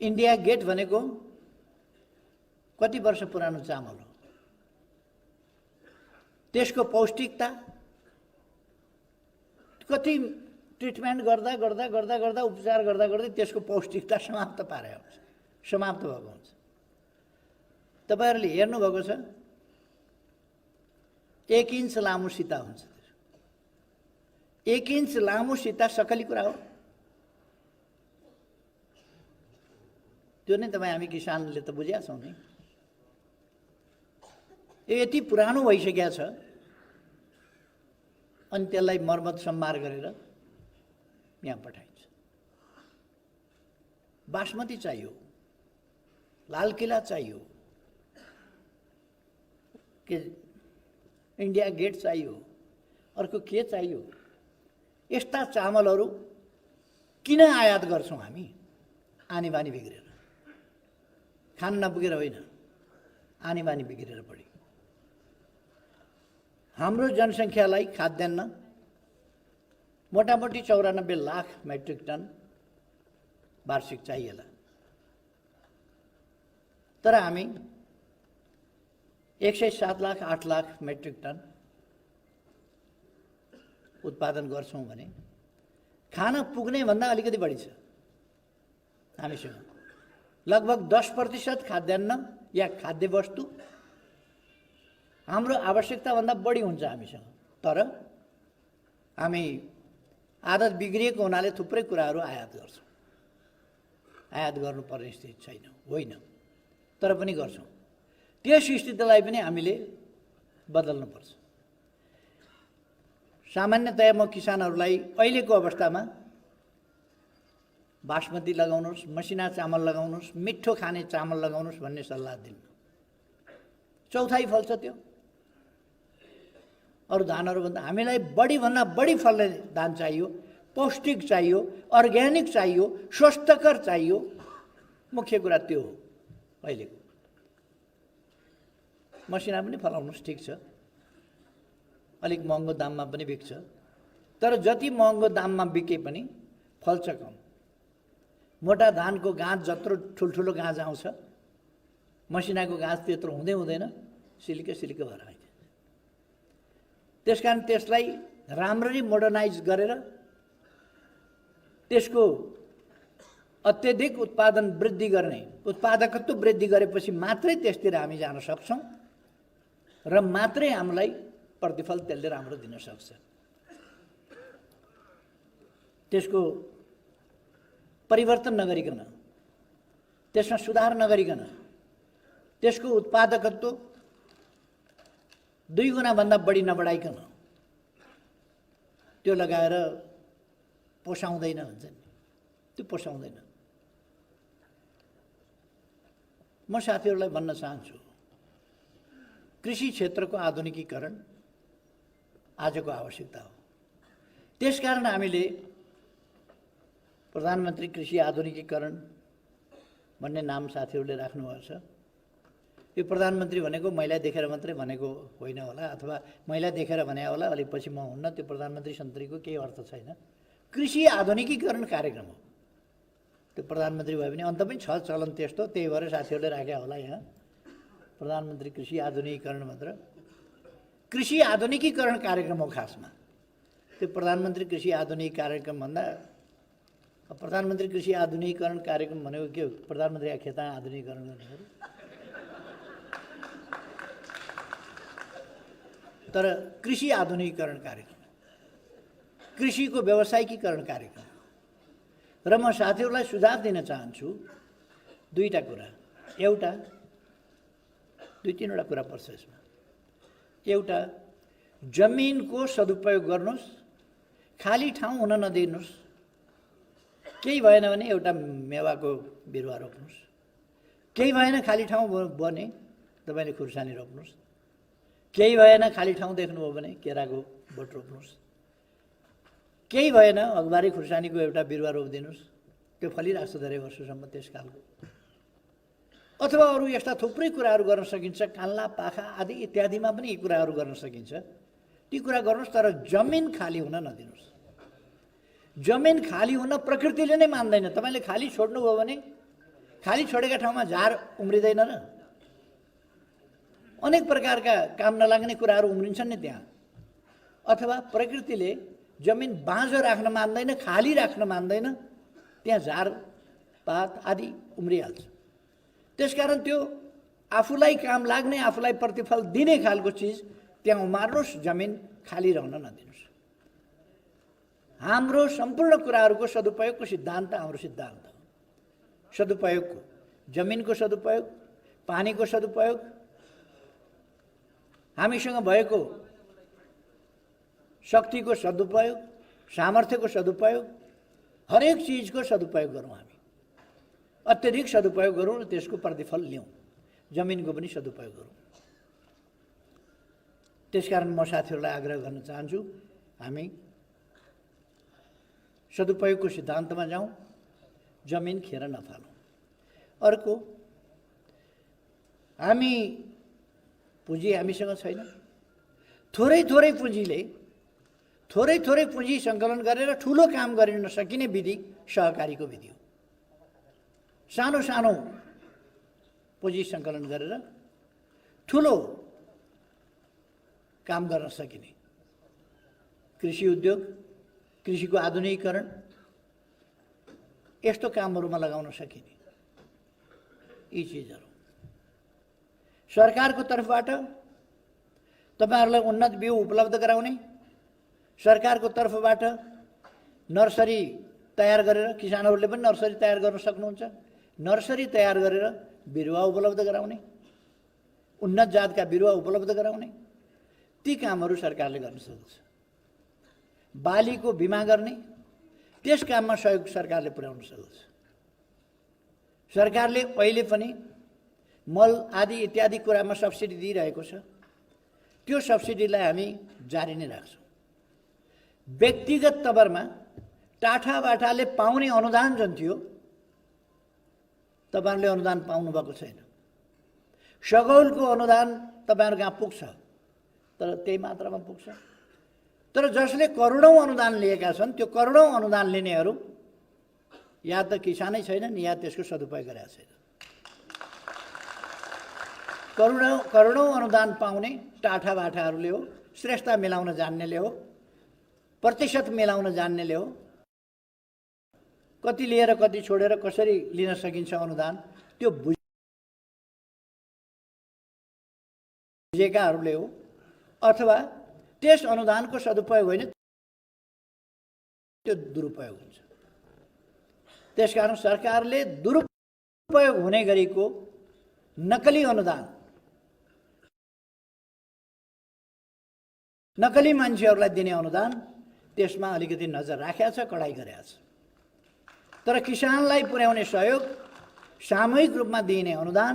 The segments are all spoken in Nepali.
इन्डिया गेट भनेको कति वर्ष पुरानो चामल हो, त्यसको पौष्टिकता कति ट्रिटमेन्ट गर्दा गर्दा गर्दा गर्दा उपचार गर्दा गर्दै त्यसको पौष्टिकता समाप्त पारे हुन्छ, समाप्त भएको हुन्छ। तपाईहरुले हेर्नुभएको छ 1 इन्च लामो सीता हुन्छ। 1 इन्च लामो सीता सकली कुरा हो। त्यो नै तपाई हामी किसानले त बुझ्या छौं नि। यो यति पुरानो भइसक्या छ अनि त्यसलाई मर्मत सम्मार गरेर यहाँ पठाइन्छ। बासमती चाहियो, लाल किला चाहियो, के इन्डिया गेट चाहियो, अर्को के चाहियो? यस्ता चामलहरू किन आयात गर्छौं हामी? आनी बानी बिग्रेर, खान नपुगेर होइन, आनी बानी बिग्रेर पढी। हाम्रो जनसङ्ख्यालाई खाद्यान्न मोटामोटी 94 लाख मेट्रिक टन वार्षिक चाहिएला, तर हामी 107 लाख 8 लाख मेट्रिक टन उत्पादन गर्छौं भने खान पुग्ने भन्दा अलिकति बढी छ हामीसँग। लगभग 10% खाद्यान्न या खाद्य वस्तु हाम्रो आवश्यकता भन्दा बढी हुन्छ हामीसँग, तर हामी आदत बिग्रिएको हुनाले थुप्रै कुराहरू आयात गर्छौं। आयात गर्नुपर्ने स्थिति छैन, होइन, तर पनि गर्छौं। त्यस स्थितिलाई पनि हामीले बदल्नुपर्छ। सामान्यतया म किसानहरूलाई अहिलेको अवस्थामा बासमती लगाउनुस्, मसिना चामल लगाउनुस्, मिठो खाने चामल लगाउनुस् भन्ने सल्लाह दिन्छु। चौथाइ फल्छ त्यो अरु धानहरूभन्दा। हामीलाई बढीभन्दा बढी फल्ने धान चाहियो, पौष्टिक चाहियो, अर्ग्यानिक चाहियो, स्वस्थकर चाहियो। मुख्य कुरा त्यो हो। अहिलेको मसिना पनि फलाउनुस्, ठिक छ, अलिक महँगो दाममा पनि बिक्छ, तर जति महँगो दाममा बिके पनि फल्छ कम। मोटा धानको गाँठ जत्रो ठुल्ठुलो गाँठ आउँछ, मसिनाको गाँठ त्यत्रो हुँदै हुँदैन, सिलिके सिलिके भएर आइन्छ। त्यसकारण त्यसलाई राम्ररी मोडर्नाइज गरेर त्यसको अत्यधिक उत्पादन वृद्धि गर्ने, उत्पादकत्व वृद्धि गरेपछि मात्रै त्यसतिर हामी जान सक्छौं र मात्रै हामीलाई प्रतिफल त्यसले राम्रो दिन सक्छ। त्यसको परिवर्तन नगरिकन, त्यसमा सुधार नगरिकन, त्यसको उत्पादकत्व 2 गुणा भन्दा बढी नबढाइकन त्यो लगाएर पोसाउँदैन भन्छ नि, त्यो पोसाउँदैन। म साथीहरूलाई भन्न चाहन्छु, कृषि क्षेत्रको आधुनिकीकरण आजको आवश्यकता हो। त्यसकारण हामीले प्रधानमन्त्री कृषि आधुनिकीकरण भन्ने नाम साथीहरूले राख्नुभएको छ। यो प्रधानमन्त्री भनेको महिला देखेर मात्रै भनेको होइन होला, अथवा महिला देखेर भने होला, अलि पछि म हुन्न, त्यो प्रधानमन्त्री सन्त्रीको केही अर्थ छैन। कृषि आधुनिकीकरण कार्यक्रम हो। त्यो प्रधानमन्त्री भए पनि अन्त पनि छ चलन त्यस्तो, त्यही भएर साथीहरूले राख्या होला यहाँ प्रधानमन्त्री कृषि आधुनिकीकरण मात्र। कृषि आधुनिकीकरण कार्यक्रम हो खासमा। त्यो प्रधानमन्त्री कृषि आधुनिक कार्यक्रम भन्दा प्रधानमन्त्री कृषि आधुनिकीकरण कार्यक्रम भनेको के हो? प्रधानमन्त्री खेत आधुनिकीकरण गर्नु। तर कृषि आधुनिकीकरण कार्यक्रम, कृषिको व्यावसायिकीकरण कार्यक्रम। र म साथीहरूलाई सुझाव दिन चाहन्छु 2टा कुरा। एउटा 2-3वटा कुरा पर्छ यसमा। एउटा, जमिनको सदुपयोग गर्नुस्, खाली ठाउँ हुन नदिनुस्। केही भएन भने एउटा मेवाको बिरुवा रोप्नुस्, केही भएन खाली ठाउँ बने तपाईले खुर्सानी रोप्नुस्, केही भएन खाली ठाउँ देख्नुभयो भने केराको बोट रोप्नुस्, केही भएन अगबारी खुर्सानीको एउटा बिरुवा रोपिदिनुस्, त्यो फलिरहेको छ धेरै वर्षसम्म त्यसकालको। अथवा अरू यस्ता थुप्रै कुराहरू गर्न सकिन्छ, कान्ला पाखा आदि इत्यादिमा पनि यी कुराहरू गर्न सकिन्छ। ती कुरा गर्नुहोस्, तर जमिन खाली हुन नदिनुहोस्। जमिन खाली हुन प्रकृतिले नै मान्दैन। तपाईले खाली छोड्नुभयो भने खाली छोडेका ठाउँमा झार उम्रिँदैन र? अनेक प्रकारका काम नलाग्ने कुराहरू उम्रिन्छन् नि त्यहाँ। अथवा प्रकृतिले जमिन बाँझो राख्न मान्दैन, खाली राख्न मान्दैन, त्यहाँ झार पात आदि उम्रिहाल्छ। त्यसकारण त्यो आफूलाई काम लाग्ने, आफूलाई प्रतिफल दिने खालको चिज त्यहाँ उमार्नुहोस्, जमिन खाली रहन नदिनुहोस्। हाम्रो सम्पूर्ण कुराहरूको सदुपयोगको सिद्धान्त हाम्रो सिद्धान्त हो। सदुपयोगको, जमिनको सदुपयोग, पानीको सदुपयोग, हामीसँग भएको शक्तिको सदुपयोग, सामर्थ्यको सदुपयोग, हरेक चिजको सदुपयोग गरौँ। हामी अत्यधिक सदुपयोग गरौँ र त्यसको प्रतिफल लिउँ। जमिनको पनि सदुपयोग गरौँ। त्यसकारण म साथीहरूलाई आग्रह गर्न चाहन्छु, हामी सदुपयोगको सिद्धान्तमा जाउँ, जमिन खेर नफालौँ। अर्को, हामी पुँजी हामीसँग छैन। थोरै थोरै पुँजी सङ्कलन गरेर ठुलो काम गरिन सकिने विधि सहकारीको विधि हो। सानो सानो पुँजी सङ्कलन गरेर ठुलो काम गर्न सकिने कृषि उद्योग, कृषिको आधुनिकीकरण, यस्तो कामहरूमा लगाउन सकिने यी चिजहरू। सरकारको तर्फबाट तपाईहरुलाई उन्नत बिउ उपलब्ध गराउने, सरकारको तर्फबाट नर्सरी तयार गरेर किसानहरूले पनि नर्सरी तयार गर्न सक्नुहुन्छ। नर्सरी तयार गरेर बिरुवा उपलब्ध गराउने, उन्नत जातका बिरुवा उपलब्ध गराउने, ती कामहरू सरकारले गर्न सक्छ। बालीको बिमा गर्ने, त्यस काममा सहयोग सरकारले पुर्याउन सक्छ। सरकारले अहिले पनि मल आदि इत्यादि कुरामा सब्सिडी दिइरहेको छ। त्यो सब्सिडीलाई हामी जारी नै राख्छौँ। व्यक्तिगत तवरमा टाठाबाठाले पाउने अनुदान जुन थियो, तपाईहरुले अनुदान पाउनु भएको छैन। सगौलको अनुदान तपाईहरु कहाँ पुग्छ, तर त्यही मात्रामा पुग्छ। तर जसले करोडौं अनुदान लिएका छन्, त्यो करोडौं अनुदान लिनेहरू या त किसानै छैनन् या त्यसको सदुपयोग गरेका छैनन्। करोडौं अनुदान पाउने टाठाबाठाहरूले हो, श्रेष्ठता मिलाउन जान्नेले हो, प्रतिशत मिलाउन जान्नेले हो। कति लिएर कति छोडेर कसरी लिन सकिन्छ अनुदान, त्यो बुझेकाहरूले हो। अथवा त्यस अनुदानको सदुपयोग होइन, त्यो दुरुपयोग हुन्छ। त्यसकारण सरकारले दुरुपयोग हुने गरेको नकली अनुदान, नकली मान्छेहरूलाई दिने अनुदान, त्यसमा अलिकति नजर राखेको छ, कडाई गरेको छ। तर किसानलाई पुर्याउने सहयोग, सामूहिक रूपमा दिइने अनुदान,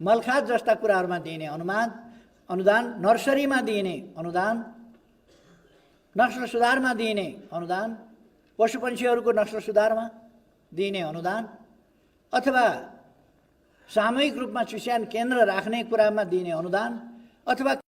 मलखात जस्ता कुराहरूमा दिइने अनुदान, नर्सरीमा दिइने अनुदान, नस्ल सुधारमा दिइने अनुदान, पशुपन्छीहरूको नस्ल सुधारमा दिइने अनुदान, अथवा सामूहिक रूपमा चिस्यान केन्द्र राख्ने कुरामा दिइने अनुदान, अथवा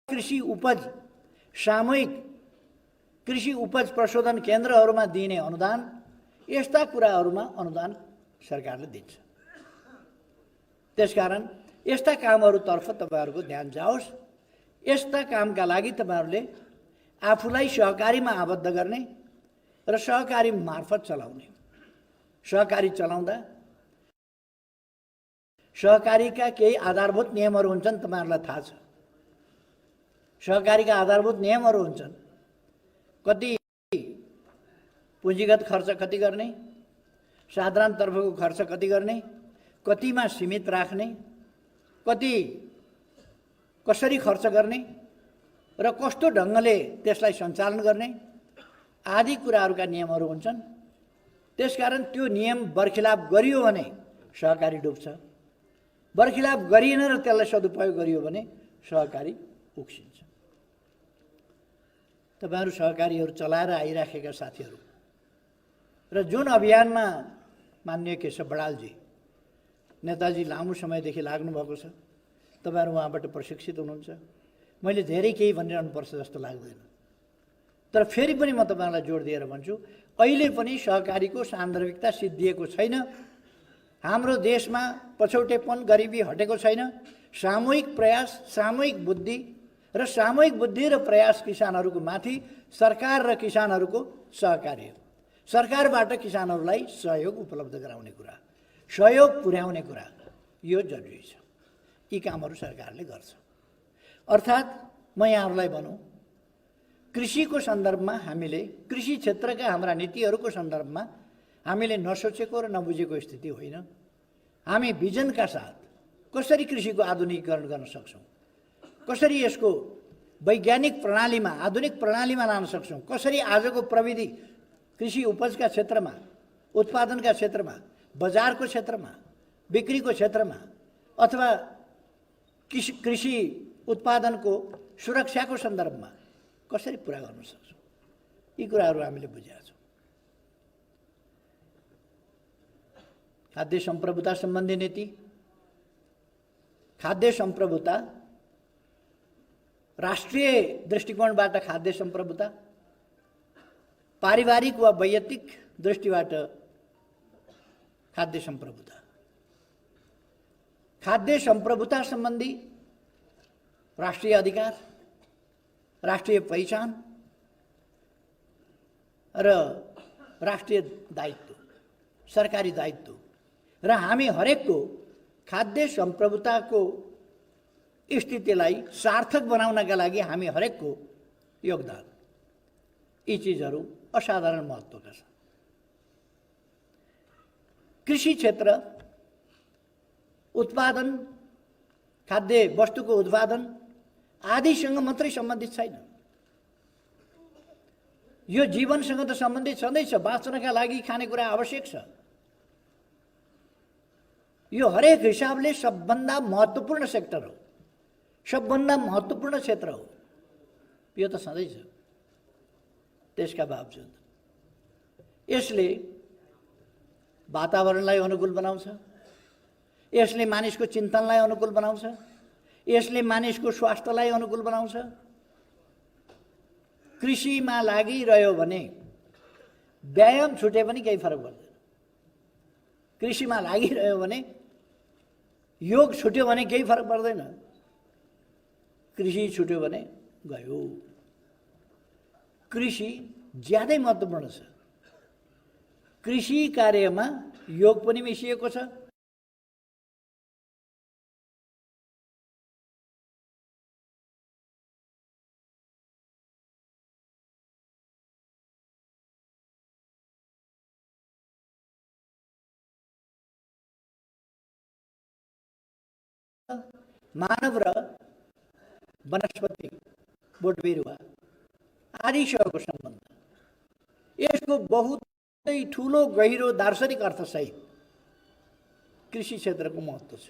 कृषि उपज, सामूहिक कृषि उपज प्रशोधन केन्द्रहरूमा दिइने अनुदान, यस्ता कुराहरूमा अनुदान सरकारले दिन्छ। त्यसकारण यस्ता कामहरूतर्फ तपाईहरुको ध्यान जाओस्। यस्ता कामका लागि तपाईहरुले आफूलाई सहकारीमा आबद्ध गर्ने र सहकारी मार्फत चलाउने। सहकारी चलाउँदा सहकारीका केही आधारभूत नियमहरू हुन्छन्, तपाईहरुलाई थाहा छ। सहकारीका आधारभूत नियमहरू हुन्छन्। कति पुँजीगत खर्च कति गर्ने, साधारण तर्फको खर्च कति गर्ने, कतिमा सीमित राख्ने, कसरी खर्च गर्ने र कस्तो ढङ्गले त्यसलाई सञ्चालन गर्ने आदि कुराहरूका नियमहरू हुन्छन्। त्यसकारण त्यो नियम बर्खिलाफ गरियो भने सहकारी डुब्छ, बर्खिलाफ गरिएन र त्यसलाई सदुपयोग गरियो भने सहकारी उक्सिन्छ। तपाईहरु सहकारीहरू चलाएर आइराखेका साथीहरू र जुन अभियानमा माननीय केशव बडालजी नेताजी लामो समयदेखि लाग्नु भएको छ, तपाईहरु उहाँबाट प्रशिक्षित हुनुहुन्छ। मैले धेरै केही भनिरहनुपर्छ जस्तो लाग्दैन, तर फेरि पनि म तपाईहरुलाई जोड दिएर भन्छु, अहिले पनि सहकारीको सान्दर्भिकता सिद्धिएको छैन। हाम्रो देशमा पछौटेपन, गरिबी हटेको छैन। सामूहिक प्रयास, सामूहिक बुद्धि र प्रयास किसानहरूको माथि सरकार र किसानहरूको सहकार्य, सरकारबाट किसानहरूलाई सहयोग उपलब्ध गराउने कुरा, सहयोग पुर्याउने कुरा, यो जरुरी छ। यी कामहरू सरकारले गर्छ। अर्थात् म यहाँहरूलाई भनौँ, कृषिको सन्दर्भमा हामीले, कृषि क्षेत्रका हाम्रा नीतिहरूको सन्दर्भमा हामीले नसोचेको र नबुझेको स्थिति होइन। हामी भिजनका साथ कसरी कृषिको आधुनिकीकरण गर्न सक्छौँ, कसरी यसको वैज्ञानिक प्रणालीमा, आधुनिक प्रणालीमा लान सक्छौँ, कसरी आजको प्रविधि कृषि उपजका क्षेत्रमा, उत्पादनका क्षेत्रमा, बजारको क्षेत्रमा, बिक्रीको क्षेत्रमा अथवा कृषि उत्पादनको सुरक्षाको सन्दर्भमा कसरी पुरा गर्न सक्छौँ, यी कुराहरू हामीले बुझेका छौँ। खाद्य सम्प्रभुता सम्बन्धी नीति, खाद्य सम्प्रभुता, राष्ट्रिय दृष्टिकोणबाट खाद्य सम्प्रभुता, पारिवारिक वा वैयक्तिक दृष्टिबाट खाद्य सम्प्रभुता, खाद्य सम्प्रभुता सम्बन्धी राष्ट्रिय अधिकार, राष्ट्रिय पहिचान र राष्ट्रिय दायित्व, सरकारी दायित्व र हामी हरेकको खाद्य सम्प्रभुताको स्थितिलाई सार्थक बनाउनका लागि हामी हरेकको योगदान, यी चिजहरू असाधारण महत्त्वका छन्। कृषि क्षेत्र उत्पादन, खाद्य वस्तुको उत्पादन आदिसँग मात्रै सम्बन्धित छैन, यो जीवनसँग त सम्बन्धित छँदैछ। बाँच्नका लागि खानेकुरा आवश्यक छ। यो हरेक हिसाबले सबभन्दा महत्त्वपूर्ण सेक्टर हो, सबभन्दा महत्त्वपूर्ण क्षेत्र हो, यो त सधैँ छ। त्यसका बावजुद यसले वातावरणलाई अनुकूल बनाउँछ, यसले मानिसको चिन्तनलाई अनुकूल बनाउँछ, यसले मानिसको स्वास्थ्यलाई अनुकूल बनाउँछ। कृषिमा लागिरह्यो भने व्यायाम छुटे पनि केही फरक पर्दैन। कृषिमा लागिरह्यो भने, योग छुट्यो भने केही फरक पर्दैन। कृषि छुट्यो भने गयो। कृषि ज्यादै महत्त्वपूर्ण छ। कृषि कार्यमा योग पनि मिसिएको छ। मानव र वनस्पति, बोट बिरुवा आदिसँगको सम्बन्ध, यसको बहुतै ठुलो गहिरो दार्शनिक अर्थसहित कृषि क्षेत्रको महत्त्व छ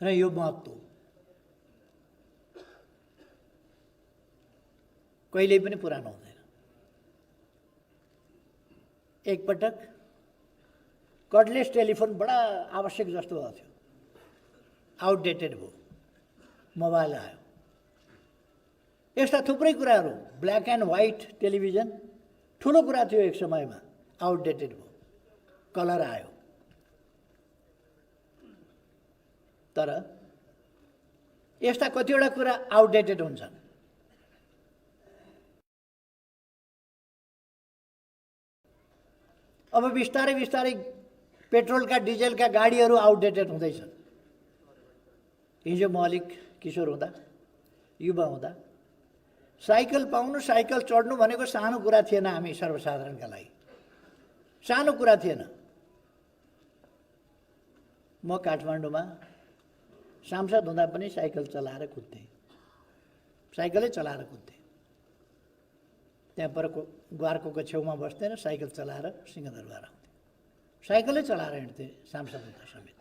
र यो महत्त्व कहिल्यै पनि पुरानो हुँदैन। एकपटक कर्डलेस टेलिफोन बडा आवश्यक जस्तो भएको थियो, आउटडेटेड भयो, मोबाइल आयो। यस्ता थुप्रै कुराहरू, ब्ल्याक एन्ड व्हाइट टेलिभिजन ठुलो कुरा थियो एक समयमा, आउटडेटेड भयो, कलर आयो। तर यस्ता कतिवटा कुरा आउटडेटेड हुन्छन्। अब बिस्तारै बिस्तारै पेट्रोलका डिजेलका गाडीहरू आउटडेटेड हुँदैछन्। हिजो म अलिक किशोर हुँदा, युवा हुँदा साइकल पाउनु, साइकल चढ्नु भनेको सानो कुरा थिएन हामी सर्वसाधारणका लागि, सानो कुरा थिएन। म काठमाडौँमा सांसद हुँदा पनि साइकल चलाएर कुद्थेँ, साइकलै चलाएर कुद्थेँ। त्यहाँ पर ग्वारकोको छेउमा बस्थेँ र साइकल चलाएर सिंहदरबार आउँथेँ, साइकलै चलाएर हिँड्थेँ सांसद हुँदा समेत।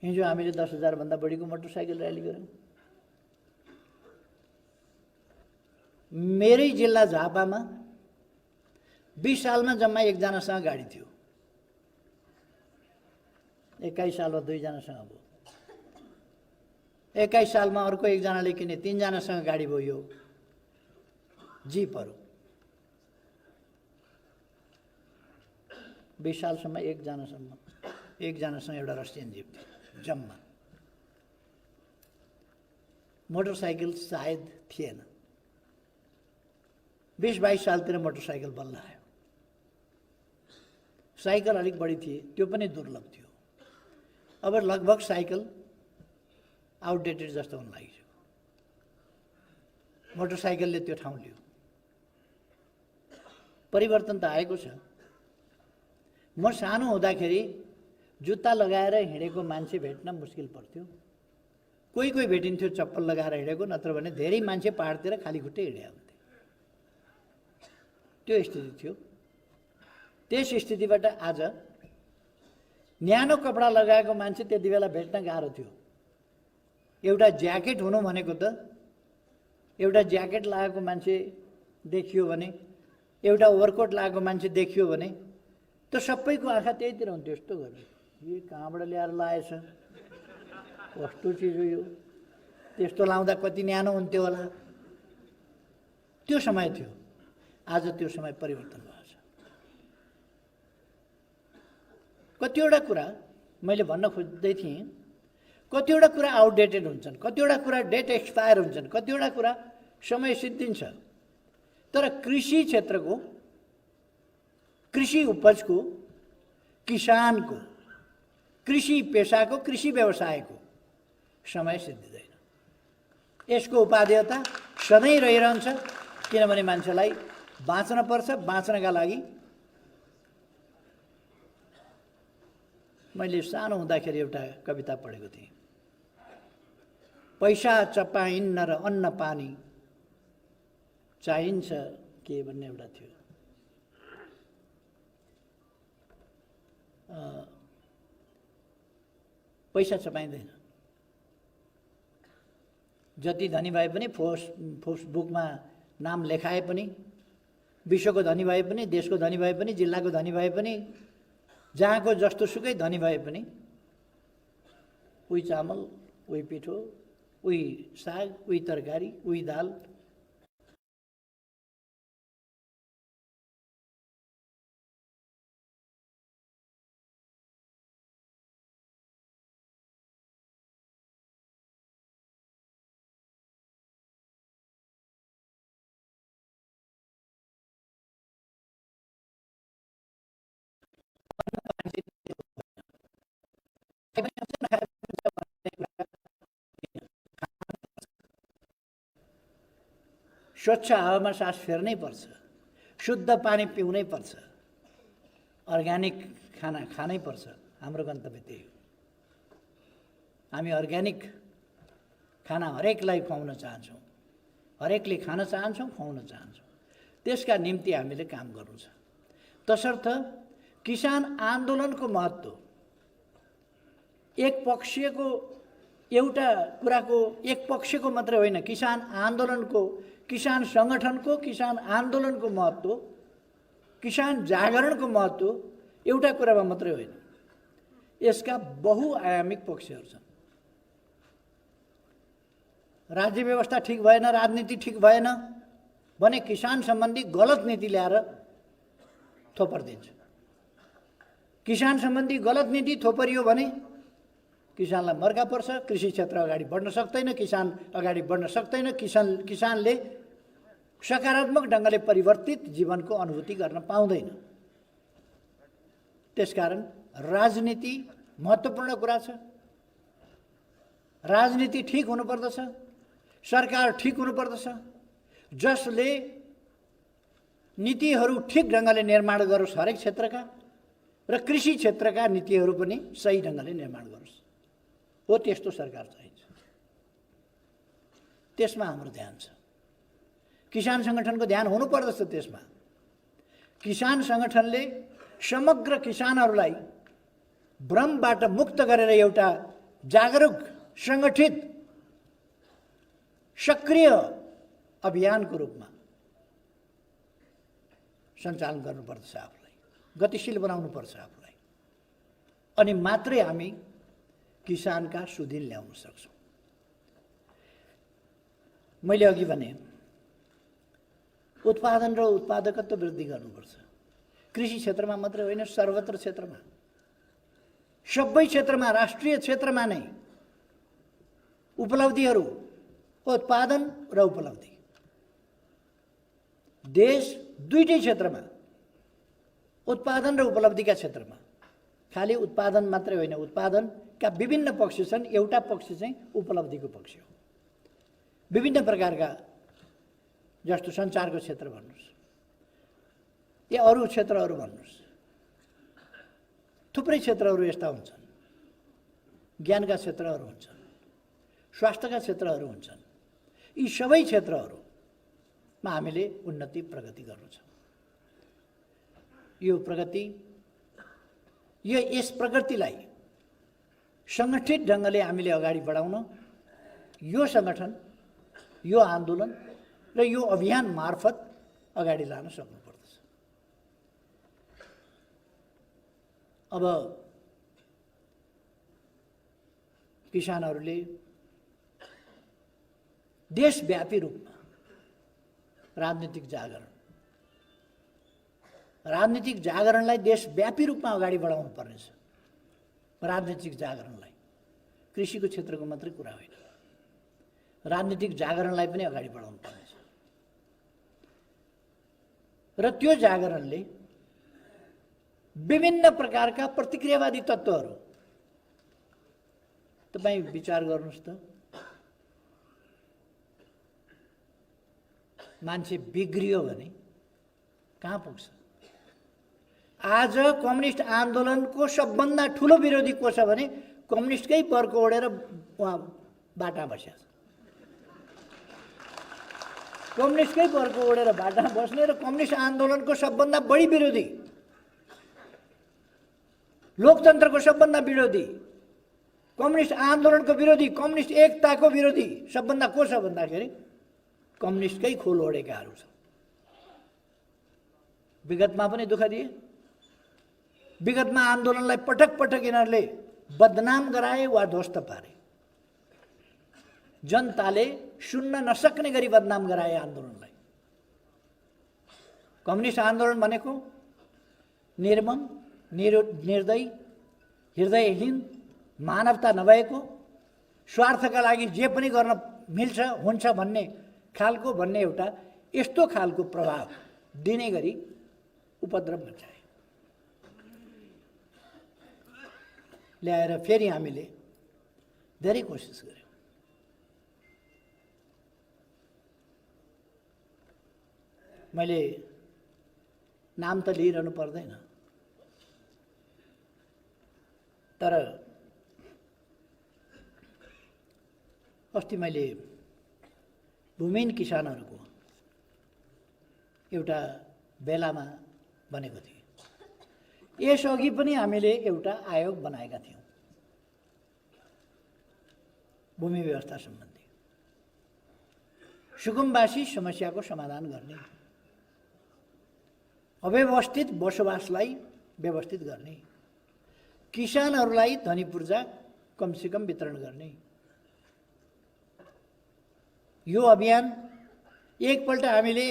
हिजो हामीले 10,000 भन्दा बढीको मोटरसाइकल र्याली गऱ्यौँ। मेरै जिल्ला झापामा 20 सालमा जम्मा एकजनासँग गाडी थियो, 21 सालमा 2 जनासँग भयो, 21 सालमा अर्को एकजनाले किने 3 जनासँग गाडी भयो। यो जिपहरू 20 सालसम्म एकजनासँग एउटा रसियन जिप थियो जम्मा। मोटरसाइकल सायद थिएन। 20-22 सालतिर मोटरसाइकल बल्ल आयो। साइकल अलिक बढी थिए, त्यो पनि दुर्लभ थियो। अब लगभग साइकल आउटडेटेड जस्तो हुन लाग्यो। मोटरसाइकलले त्यो ठाउँ लियो। परिवर्तन त आएको छ। म सानो हुँदाखेरि जुत्ता लगाएर हिँडेको मान्छे भेट्न मुस्किल पर्थ्यो। कोही कोही भेटिन्थ्यो चप्पल लगाएर हिँडेको, नत्र भने धेरै मान्छे पहाडतिर खाली खुट्टै हिँडे हुन्थे। त्यो स्थिति थियो। त्यस स्थितिबाट आज न्यानो कपडा लगाएको मान्छे त्यति बेला भेट्न गाह्रो थियो। एउटा ज्याकेट हुनु भनेको त, एउटा ज्याकेट लगाएको मान्छे देखियो भने, एउटा ओभरकोट लगाएको मान्छे देखियो भने त सबैको आँखा त्यहीतिर हुन्थ्यो। यस्तो गर्ने, यो कहाँबाट ल्याएर लाएछ, कस्तो चिज हो यो, त्यस्तो लाउँदा कति न्यानो हुन्थ्यो होला। त्यो समय थियो। आज त्यो समय परिवर्तन भएको छ। कतिवटा कुरा मैले भन्न खोज्दै थिएँ, कतिवटा कुरा आउटडेटेड हुन्छन्, कतिवटा कुरा डेट एक्सपायर हुन्छन्, कतिवटा कुरा समय सिद्धिन्छ। तर कृषि क्षेत्रको, कृषि उपजको, किसानको, कृषि पेसाको, कृषि व्यवसायको समय सिद्धिँदैन। यसको उपादेयता सधैँ रहिरहन्छ, किनभने मान्छेलाई बाँच्न पर्छ। बाँच्नका लागि मैले सानो हुँदाखेरि एउटा कविता पढेको थिएँ। पैसा चपाइन्न र अन्न पानी चाहिन्छ के भन्ने एउटा थियो। पैसा चपाइँदैन। जति धनी भए पनि, फोर्स बुकमा नाम लेखाए पनि, विश्वको धनी भए पनि, देशको धनी भए पनि, जिल्लाको धनी भए पनि, जहाँको जस्तो सुकै धनी भए पनि, उही चामल, उही पिठो, उही साग, उही तरकारी, उही दाल, स्वच्छ हावामा सास फेर्नै पर्छ, शुद्ध पानी पिउनै पर्छ, अर्ग्यानिक खाना खानै पर्छ। हाम्रो गन्तव्य त्यही हो। हामी अर्ग्यानिक खाना हरेकलाई खुवाउन चाहन्छौँ, हरेकले खान चाहन्छौँ, खुवाउन चाहन्छौँ। त्यसका निम्ति हामीले काम गर्नु छ। तसर्थ किसान आन्दोलनको महत्त्व एक पक्षीयको, एउटा कुराको एक पक्षको मात्रै होइन। किसान आन्दोलनको, किसान सङ्गठनको, किसान आन्दोलनको महत्त्व, किसान जागरणको महत्त्व एउटा कुरामा मात्रै होइन। यसका बहुआयामिक पक्षहरू छन्। राज्य व्यवस्था ठिक भएन, राजनीति ठिक भएन भने किसान सम्बन्धी गलत नीति ल्याएर थोपरिदिन्छ। किसान सम्बन्धी गलत नीति थोपरियो भने किसानलाई मर्का पर्छ, कृषि क्षेत्र अगाडि बढ्न सक्दैन, किसान अगाडि बढ्न सक्दैन, किसानले सकारात्मक ढङ्गले परिवर्तित जीवनको अनुभूति गर्न पाउँदैन। त्यसकारण राजनीति महत्त्वपूर्ण कुरा छ। राजनीति ठिक हुनुपर्दछ, सरकार ठिक हुनुपर्दछ, जसले नीतिहरू ठिक ढङ्गले निर्माण गरोस् हरेक क्षेत्रका, र कृषि क्षेत्रका नीतिहरू पनि सही ढङ्गले निर्माण गरोस्। हो त्यस्तो सरकार चाहिन्छ। त्यसमा हाम्रो ध्यान छ। किसान सङ्गठनको ध्यान हुनुपर्दछ त्यसमा। किसान सङ्गठनले समग्र किसानहरूलाई भ्रमबाट मुक्त गरेर एउटा जागरुक, सङ्गठित, सक्रिय अभियानको रूपमा सञ्चालन गर्नुपर्दछ, आफूलाई गतिशील बनाउनुपर्छ आफूलाई। अनि मात्रै हामी किसानका सुदिन ल्याउन सक्छौँ। मैले अघि भने उत्पादन र उत्पादकत्व वृद्धि गर्नुपर्छ। कृषि क्षेत्रमा मात्रै होइन, सर्वत्र क्षेत्रमा, सबै क्षेत्रमा, राष्ट्रिय क्षेत्रमा नै उपलब्धिहरू, उत्पादन र उपलब्धि, देश दुईटै क्षेत्रमा, उत्पादन र उपलब्धिका क्षेत्रमा, खालि उत्पादन मात्रै होइन, उत्पादनका विभिन्न पक्ष छन्, एउटा पक्ष चाहिँ उपलब्धिको पक्ष हो। विभिन्न प्रकारका, जस्तो सञ्चारको क्षेत्र भन्नुहोस् या अरू क्षेत्रहरू भन्नुहोस्, थुप्रै क्षेत्रहरू यस्ता हुन्छन्। ज्ञानका क्षेत्रहरू हुन्छन्, स्वास्थ्यका क्षेत्रहरू हुन्छन्। यी सबै क्षेत्रहरूमा हामीले उन्नति, प्रगति गर्नु छ। यो प्रगति, यस प्रगतिलाई सङ्गठित ढङ्गले हामीले अगाडि बढाउन यो सङ्गठन, यो आन्दोलन र यो अभियान मार्फत अगाडि लान सक्नुपर्दछ। अब किसानहरूले देशव्यापी रूपमा राजनीतिक जागरणलाई देशव्यापी रूपमा अगाडि बढाउनु पर्नेछ। राजनीतिक जागरणलाई, कृषिको क्षेत्रको मात्रै कुरा होइन, राजनीतिक जागरणलाई पनि अगाडि बढाउनु पर्नेछ। र त्यो जागरणले विभिन्न प्रकारका प्रतिक्रियावादी तत्त्वहरू, तपाईँ विचार गर्नुहोस् त, मान्छे बिग्रियो भने कहाँ पुग्छ? आज कम्युनिस्ट आन्दोलनको सबभन्दा ठुलो विरोधी को छ भने कम्युनिस्टकै पर्को ओढेर उहाँ बाटामा बस्या छ। कम्युनिस्टकै पर्को ओढेर बाटामा बस्ने र कम्युनिस्ट आन्दोलनको सबभन्दा बढी विरोधी, लोकतन्त्रको सबभन्दा विरोधी, कम्युनिस्ट आन्दोलनको विरोधी, कम्युनिस्ट एकताको विरोधी सबभन्दा को छ भन्दाखेरि कम्युनिस्टकै खोल ओढेकाहरू छ। विगतमा पनि दुःख दिए, विगतमा आन्दोलनलाई पटक पटक यिनीहरूले बदनाम गराए वा ध्वस्त पारे। जनताले सुन्न नसक्ने गरी बदनाम गराए आन्दोलनलाई। कम्युनिस्ट आन्दोलन भनेको निर्मम, निर्दयी, हृदयहीन, मानवता नभएको, स्वार्थका लागि जे पनि गर्न मिल्छ, हुन्छ भन्ने खालको, एउटा यस्तो खालको प्रभाव दिने गरी उपद्रव मचाए। ल्याएर फेरि हामीले धेरै कोसिस गर्यौँ। मैले नाम त लिइरहनु पर्दैन, तर अस्ति मैले भूमिहीन किसानहरूको एउटा बेलामा भनेको थिएँ। यसअघि पनि हामीले एउटा आयोग बनाएका थियौँ भूमि व्यवस्था सम्बन्धी, सुकुम्बासी समस्याको समाधान गर्ने, अव्यवस्थित बसोबासलाई व्यवस्थित गर्ने, किसानहरूलाई धनी पूर्जा कमसेकम वितरण गर्ने। यो अभियान एकपल्ट हामीले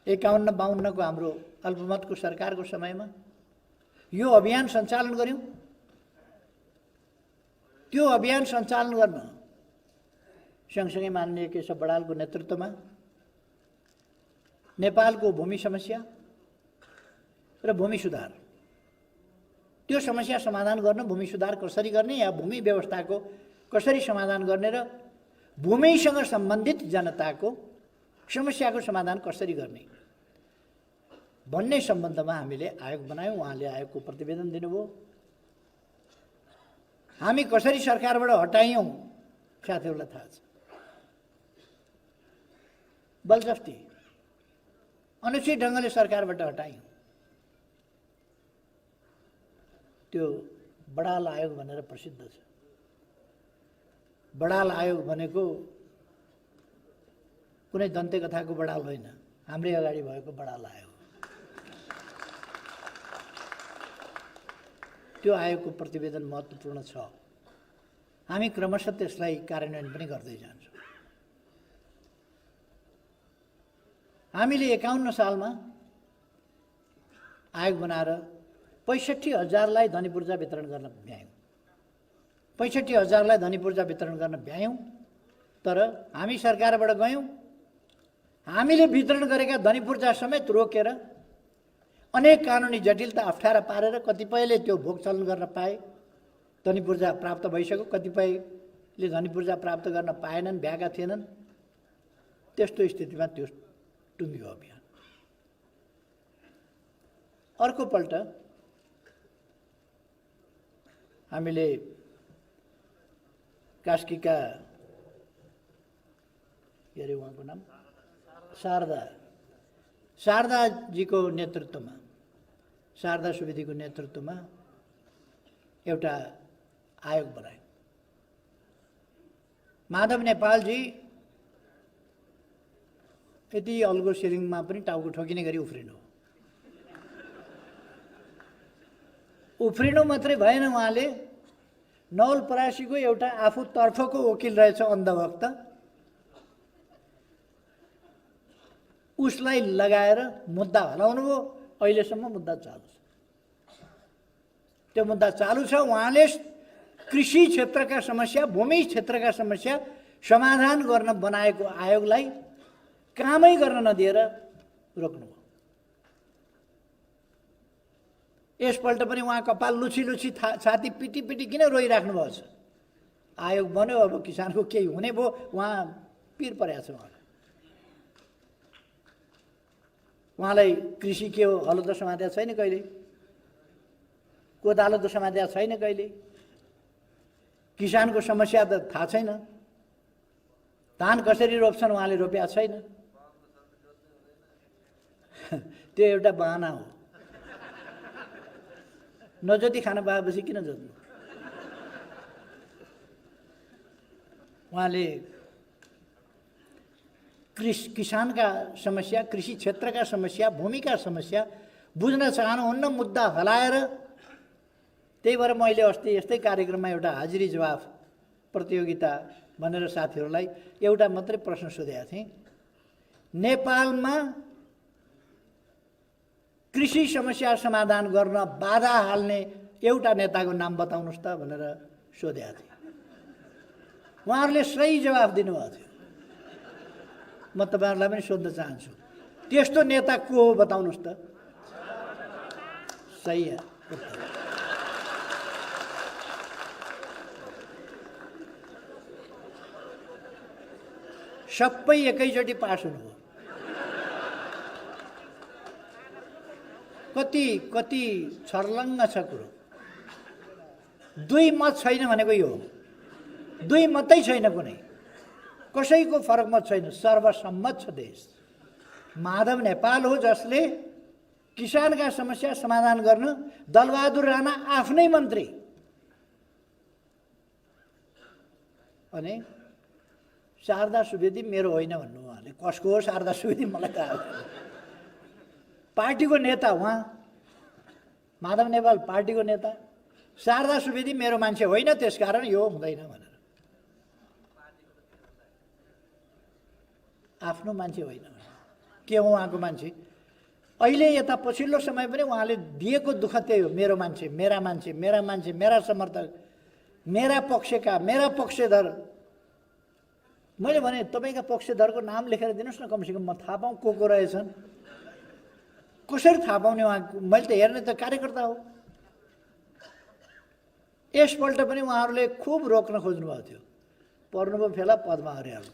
51-52 को हाम्रो अल्पमतको सरकारको समयमा यो अभियान सञ्चालन गर्यौँ। त्यो अभियान सञ्चालन गर्न सँगसँगै माननीय केशव बडालको नेतृत्वमा नेपालको भूमि समस्या र भूमि सुधार, त्यो समस्या समाधान गर्न, भूमि सुधार कसरी गर्ने या भूमि व्यवस्थाको कसरी समाधान गर्ने र भूमिसँग सम्बन्धित जनताको समस्याको समाधान कसरी गर्ने भन्ने सम्बन्धमा हामीले आयोग बनायौँ। उहाँले आयोगको प्रतिवेदन दिनुभयो। हामी कसरी सरकारबाट हटायौँ साथीहरूलाई थाहा छ। बलजफ्ती अनुचित ढङ्गले सरकारबाट हटायौँ। त्यो बडाल आयोग भनेर प्रसिद्ध छ। बडाल आयोग भनेको कुनै दन्ते कथाको बडाल होइन, हाम्रै अगाडि भएको बडाल आयोग। त्यो आयोगको प्रतिवेदन महत्त्वपूर्ण छ। हामी क्रमशः त्यसलाई कार्यान्वयन पनि गर्दै जान्छौँ। हामीले 51 सालमा आयोग बनाएर 65,000लाई धनीपूर्जा वितरण गर्न भ्यायौँ। 65,000लाई धनीपूर्जा वितरण गर्न भ्यायौँ। तर हामी सरकारबाट गयौँ, हामीले वितरण गरेका धनीपूर्जा समेत रोकेर अनेक कानुनी जटिलता अप्ठ्यारा पारेर कतिपयले त्यो भोग चलन गर्न पाए, धनीपूर्जा प्राप्त भइसक्यो। कतिपयले धनीपूर्जा प्राप्त गर्न पाएनन्, भ्याएका थिएनन्। त्यस्तो स्थितिमा त्यो टुङ्गियो अभियान। अर्कोपल्ट हामीले कास्कीका के अरे उहाँको नाम शारदाजीको नेतृत्वमा, शारदा सुवेदीको नेतृत्वमा एउटा आयोग बनायो। माधव नेपालजी यति अल्गो सिरिङमा पनि टाउको ठोकिने गरी उफ्रिनु। उफ्रिनु मात्रै भएन, उहाँले नवलपरासीको एउटा आफूतर्फको वकिल रहेछ अन्धभक्त, उसलाई लगाएर मुद्दा हलाउनु भयो। अहिलेसम्म मुद्दा चालु छ। त्यो मुद्दा चालु छ। उहाँले कृषि क्षेत्रका समस्या, भूमि क्षेत्रका समस्या समाधान गर्न बनाएको आयोगलाई कामै गर्न नदिएर रोक्नुभयो। यसपल्ट पनि उहाँ कपाल लुछी लुछी छाती पिटी पिटी किन रोइराख्नु भएको छ? आयोग बन्यो, अब किसानको केही हुने भयो, उहाँ पिर परेको छ। उहाँलाई कृषि के हो हलो त समातेको छैन कहिले, कोदालो त समातेको छैन कहिले, किसानको समस्या त थाहा छैन, धान कसरी रोप्छन् उहाँले रोपेको छैन। त्यो एउटा बहाना हो। नजोति खान पाएपछि किन जोत्नु? उहाँले किसानका समस्या, कृषि क्षेत्रका समस्या, भूमिका समस्या बुझ्न चाहनुहुन्न, मुद्दा हलाएर। त्यही भएर मैले अस्ति यस्तै कार्यक्रममा एउटा हाजिरी जवाफ प्रतियोगिता भनेर साथीहरूलाई एउटा मात्रै प्रश्न सोधेका थिएँ। नेपालमा कृषि समस्या समाधान गर्न बाधा हाल्ने एउटा नेताको नाम बताउनुहोस् त भनेर सोधेका थिएँ। उहाँहरूले सही जवाफ दिनुभएको थियो। म तपाईँहरूलाई पनि सोध्न चाहन्छु, त्यस्तो नेता को हो बताउनुहोस् त? सही है। सबै एकैचोटि पास हुनुभयो। कति कति छर्लङ्ग छ कुरो। 2 मत छैन भनेको यो हो। 2 मतै छैन, कुनै कसैको फरक मत छैन, सर्वसम्मत छ देश। माधव नेपाल हो जसले किसानका समस्या समाधान गर्न दलबहादुर राणा आफ्नै मन्त्री अनि शारदा सुवेदी मेरो होइन भन्नु। उहाँले कसको हो शारदा सुवेदी मलाई थाहा छैन। पार्टीको नेता उहाँ, माधव नेपाल पार्टीको नेता, शारदा सुवेदी मेरो मान्छे होइन, त्यसकारण यो हुँदैन भनेर। आफ्नो मान्छे होइन, के हो उहाँको मान्छे? अहिले यता पछिल्लो समय पनि उहाँले दिएको दुःख त्यही हो। मेरो मान्छे, मेरा मान्छे, मेरा मान्छे, मेरा समर्थक, मेरा पक्षका, मेरा पक्षधर। मैले भने तपाईँका पक्षधरको नाम लेखेर दिनुहोस् न, कमसेकम म थाहा पाऊँ को रहेछन्। कसरी थाहा पाउने उहाँको? मैले त हेर्ने त कार्यकर्ता हो। यसपल्ट पनि उहाँहरूले खुब रोक्न खोज्नुभएको थियो। पर्नुभयो फेला पद्मा अर्याल।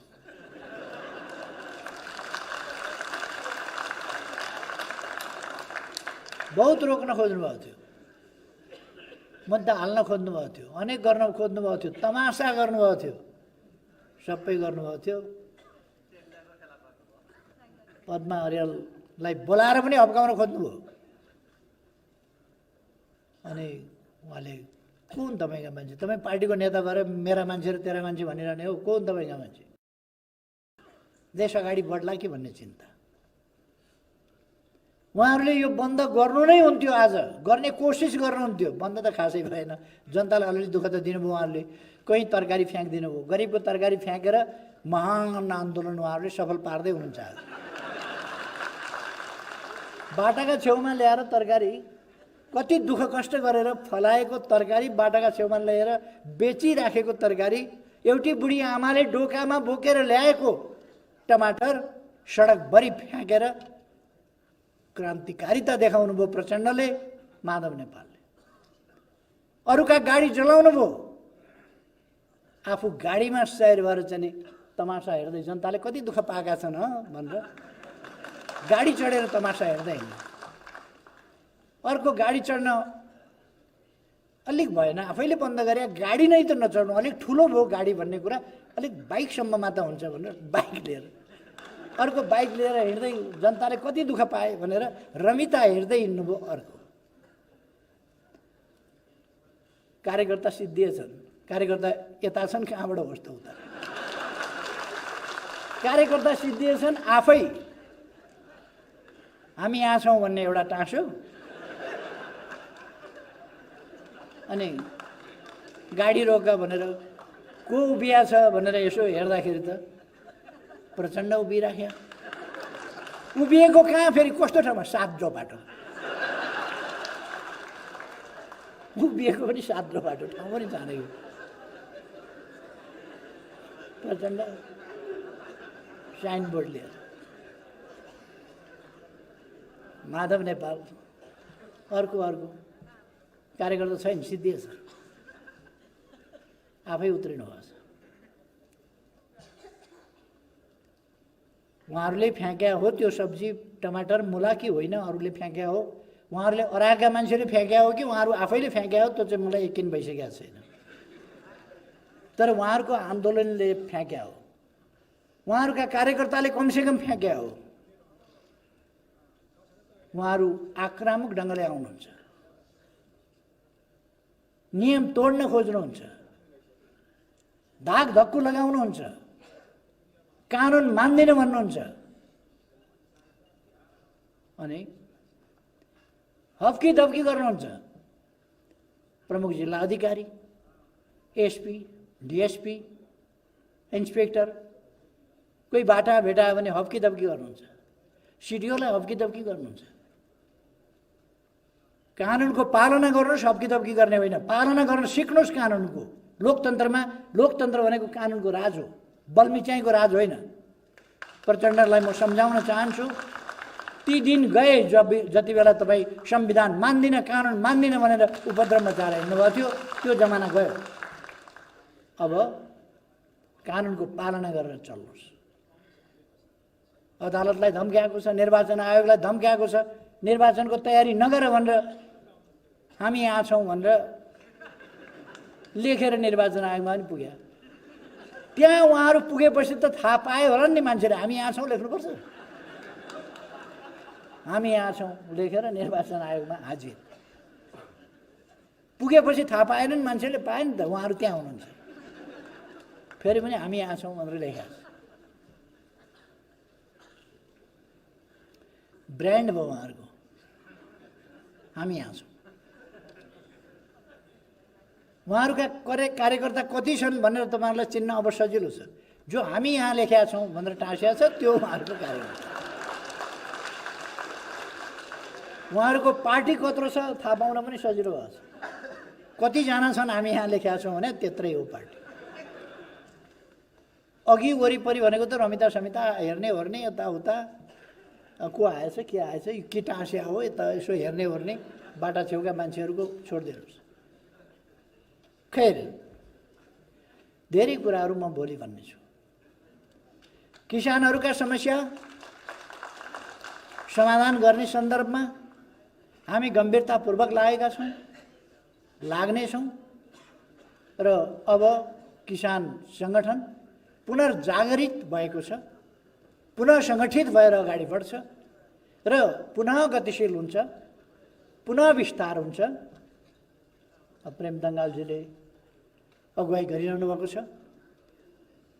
बहुत रोक्न खोज्नुभएको थियो, मुद्दा हाल्न खोज्नुभएको थियो, अनेक गर्न खोज्नुभएको थियो, तमासा गर्नुभएको थियो, सबै गर्नुभएको थियो। पद्मा अर्याललाई बोलाएर पनि हप्काउन खोज्नुभयो। अनि उहाँले कुन तपाईँका मान्छे, तपाईँ पार्टीको नेता भएर मेरा मान्छे र तेरा मान्छे भनिरहने हो, कुन तपाईँका मान्छे, देश अगाडि बढ्ला कि भन्ने चिन्ता। उहाँहरूले यो बन्द गर्नु नै हुन्थ्यो, आज गर्ने कोसिस गर्नुहुन्थ्यो, बन्द त खासै भएन। जनतालाई अलिअलि दुःख त दिनुभयो उहाँहरूले, कहीँ तरकारी फ्याँकिदिनु भयो, गरिबको तरकारी फ्याँकेर महान आन्दोलन उहाँहरूले सफल पार्दै हुनुहुन्छ। बाटाका छेउमा ल्याएर तरकारी, कति दुःख कष्ट गरेर फलाएको तरकारी बाटाका छेउमा ल्याएर बेचिराखेको तरकारी, एउटी बुढी आमाले डोकामा बोकेर ल्याएको टमाटर सडकभरि फ्याँकेर क्रान्तिकारिता देखाउनु भयो प्रचण्डले, माधव नेपालले। अरूका गाडी जलाउनु भयो, आफू गाडीमा सवार भएर चाहिँ तमासा हेर्दै जनताले कति दुःख पाएका छन् भनेर गाडी चढेर तमासा हेर्दै हिँड्नु। अर्को गाडी चढ्न अलिक भएन, आफैले बन्द गरे, गाडी नै त नचढ्नु, अलिक ठुलो भयो गाडी भन्ने कुरा, अलिक बाइकसम्ममा त हुन्छ भनेर बाइक लिएर, अर्को बाइक लिएर हिँड्दै जनताले कति दुःख पाए भनेर रमिता हेर्दै हिँड्नुभयो। अर्को कार्यकर्ता सिद्धिएछन्, कार्यकर्ता यता छन्, कहाँबाट होस् त उता, कार्यकर्ता सिद्धिएछन्। आफै हामी यहाँ छौँ भन्ने एउटा टाँसो, अनि गाडी रोका भनेर को उभिया छ भनेर यसो हेर्दाखेरि त प्रचण्ड उभिराख्या। उभिएको कहाँ, फेरि कस्तो ठाउँमा, साद्रो बाटो, उभिएको पनि साद्रो बाटो, ठाउँ पनि जानेको। प्रचण्ड साइनबोर्ड लिएर, माधव नेपाल अर्को अर्को कार्यकर्ता छैन, सिद्धिएछ, आफै उत्रिनु भएको छ। उहाँहरूले फ्याँक्या हो त्यो सब्जी टमाटर मुला कि होइन, अरूले फ्याँक्या हो, उहाँहरूले अराएका मान्छेले फ्याँक्या हो कि उहाँहरू आफैले फ्याँक्या हो, त्यो चाहिँ मलाई यकिन भइसकेको छैन। तर उहाँहरूको आन्दोलनले फ्याँक्या हो, उहाँहरूका कार्यकर्ताले कमसेकम फ्याँक्या हो। उहाँहरू आक्रामक ढङ्गले आउनुहुन्छ, नियम तोड्न खोज्नुहुन्छ, धाक धक्कु लगाउनुहुन्छ, कानुन मान्दिन भन्नुहुन्छ, अनि हप्की धप्की गर्नुहुन्छ। प्रमुख जिल्ला अधिकारी, एसपी, डिएसपी, इन्सपेक्टर कोही बाटा भेटायो भने हप्की धप्की गर्नुहुन्छ, सिडिओलाई हप्की धप्की गर्नुहुन्छ। कानुनको पालना गर्नुहोस्, हप्की धप्की गर्ने होइन, पालना गर्न सिक्नुहोस् कानुनको। लोकतन्त्रमा, लोकतन्त्र भनेको कानुनको राज हो, बलमिच्याईको राज होइन। प्रचण्डलाई म सम्झाउन चाहन्छु, ती दिन गए जति बेला तपाईँ संविधान मान्दिन, कानुन मान्दिन भनेर उपद्रव मचाएर हिँड्नुभएको थियो, त्यो जमाना गयो। अब कानुनको पालना गरेर चल्नुहोस्। अदालतलाई धम्क्याएको छ, निर्वाचन आयोगलाई धम्क्याएको छ, निर्वाचनको तयारी नगर भनेर हामी यहाँ छौँ भनेर लेखेर निर्वाचन आयोगमा पनि पुग्यो। त्यहाँ उहाँहरू पुगेपछि त थाहा पाए होला नि मान्छेले, हामी यहाँ छौँ लेख्नुपर्छ, हामी यहाँ छौँ लेखेर निर्वाचन आयोगमा हाजिर। पुगेपछि थाहा पाएन नि मान्छेले, पाए नि त, उहाँहरू त्यहाँ हुनुहुन्छ, फेरि पनि हामी यहाँ छौँ भनेर लेखेको छ। ब्रान्ड भयो उहाँहरूको, हामी यहाँ छौँ। उहाँहरूका कार्यकर्ता कति छन् भनेर तपाईँहरूलाई चिन्न अब सजिलो छ। जो हामी यहाँ लेखेका छौँ भनेर टाँसिया छ त्यो उहाँहरूको कार्यकर्ता। उहाँहरूको पार्टी कत्रो छ थाहा पाउन पनि सजिलो भएको छ। कतिजना छन् हामी यहाँ लेखेका छौँ भने त्यत्रै हो पार्टी। अघि वरिपरि भनेको त रमिता समिता हेर्ने ओर्ने यताउता को आएछ के आएछ के टाँसिया हो यता यसो हेर्ने ओर्ने बाटा छेउका मान्छेहरूको छोडिदिनुहोस्। खैर धेरै कुराहरू म भोलि भन्नेछु। किसानहरूका समस्या समाधान गर्ने सन्दर्भमा हामी गम्भीरतापूर्वक लागेका छौँ, लाग्नेछौँ र अब किसान सङ्गठन पुनर्जागरित भएको छ, पुनः सङ्गठित भएर अगाडि बढ्छ र पुनः गतिशील हुन्छ, पुनः विस्तार हुन्छ। प्रेम दङ्गालजीले अगुवाई गरिरहनु भएको छ।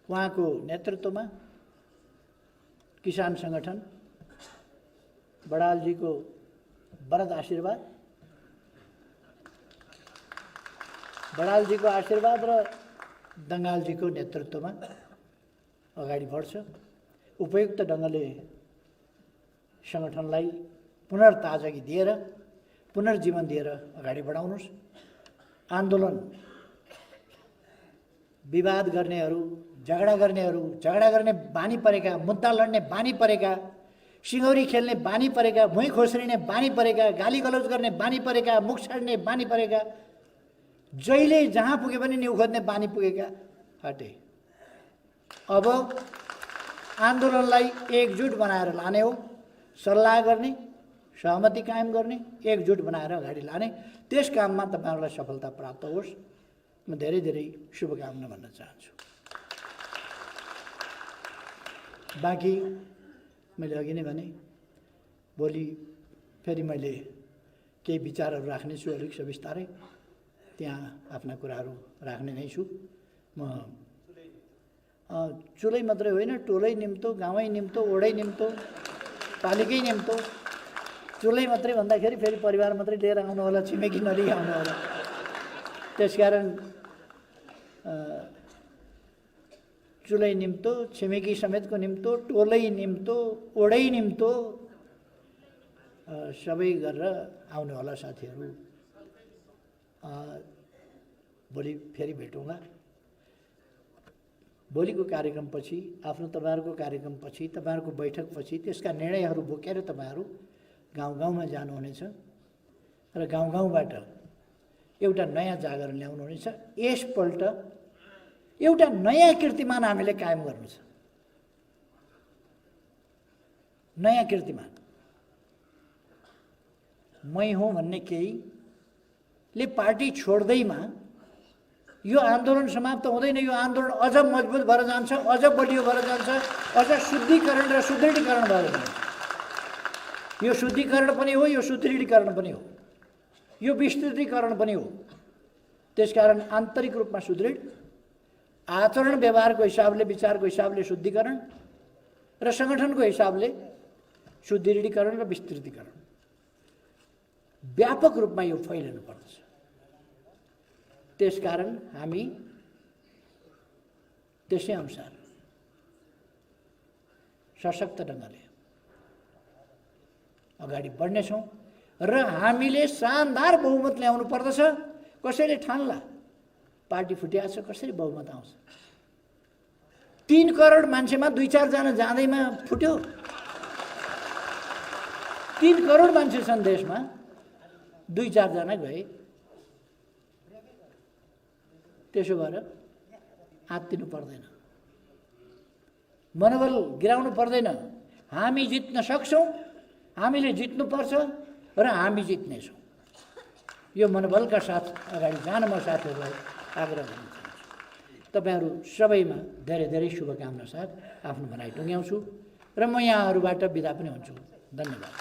उहाँको नेतृत्वमा किसान सङ्गठन, बडालजीको वरद आशीर्वाद, बडालजीको आशीर्वाद र दङ्गालजीको नेतृत्वमा अगाडि बढ्छ। उपयुक्त ढङ्गले सङ्गठनलाई पुनर्ताजगी दिएर, पुनर्जीवन दिएर अगाडि बढाउनुहोस्। आन्दोलन, विवाद गर्नेहरू, झगडा गर्ने बानी परेका, मुद्दा लड्ने बानी परेका, सिङौरी खेल्ने बानी परेका, भुइँ खोस्रिने बानी परेका, गाली गलौज गर्ने बानी परेका, मुख छाड्ने बानी परेका, जहिले जहाँ पुगे पनि न्यु खोज्ने बानी पुगेका हटे। अब आन्दोलनलाई एकजुट बनाएर लाने हो, सल्लाह गर्ने, सहमति कायम गर्ने, एकजुट बनाएर अगाडि लाने। त्यस काममा तपाईँहरूलाई सफलता प्राप्त होस्, म धेरै धेरै शुभकामना भन्न चाहन्छु। बाँकी मैले अघि नै भने भोलि फेरि मैले केही विचारहरू राख्नेछु, अलिक सविस्तारै त्यहाँ आफ्ना कुराहरू राख्ने नै छु। म चुलै मात्रै होइन, टोलै निम्तो, गाउँै निम्तो, ओडै निम्तो, पालिकै निम्तो। चुलै मात्रै भन्दाखेरि फेरि परिवार मात्रै लिएर आउनु होला, छिमेकी नलिई आउनु होला। त्यसकारण चुलै निम्तो, छिमेकी समेतको निम्तो, टोलै निम्तो, ओडै निम्तो, सबै गरेर आउनु होला साथीहरू। भोलि फेरि भेटौँला। भोलिको कार्यक्रमपछि, आफ्नो तपाईँहरूको कार्यक्रमपछि, तपाईँहरूको बैठकपछि त्यसका निर्णयहरू बोकेर तपाईँहरू गाउँ गाउँमा जानुहुनेछ र गाउँ गाउँबाट एउटा नयाँ जागरण ल्याउनुहुनेछ। यसपल्ट एउटा नयाँ कीर्तिमान हामीले कायम गर्नु छ। नयाँ कीर्तिमान। मै हुँ भन्ने केहीले पार्टी छोड्दैमा यो आन्दोलन समाप्त हुँदैन। यो आन्दोलन अझ मजबुत भएर जान्छ, अझ बलियो भएर जान्छ, अझ शुद्धिकरण र सुदृढीकरण भएर जान्छ। यो शुद्धिकरण पनि हो, यो सुदृढीकरण पनि हो, यो विस्तृतीकरण पनि हो। त्यसकारण आन्तरिक रूपमा सुदृढ, आचरण व्यवहारको हिसाबले, विचारको हिसाबले शुद्धिकरण र सङ्गठनको हिसाबले सुदृढीकरण र विस्तृतीकरण व्यापक रूपमा यो फैलिनु पर्दछ। त्यसकारण हामी त्यसै अनुसार सशक्त ढङ्गले अगाडि बढ्नेछौँ र हामीले शानदार बहुमत ल्याउनु पर्दछ। कसैले ठान्ला पार्टी फुटिएको छ, कसरी बहुमत आउँछ? 3 करोड मान्छेमा 2-4 जना जाँदैमा फुट्यो। 3 करोड मान्छे छन् देशमा, 2-4 जना गए। त्यसो भएर आत्तिनु पर्दैन, मनोबल गिराउनु पर्दैन। हामी जित्न सक्छौँ, हामीले जित्नुपर्छ र हामी जित्नेछौँ। यो मनोबलका साथ अगाडि जान म साथीहरूलाई आग्रह गर्न चाहन्छु। तपाईँहरू सबैमा धेरै धेरै शुभकामना साथ आफ्नो भनाइ टुङ्ग्याउँछु र म यहाँहरूबाट बिदा पनि हुन्छु। धन्यवाद।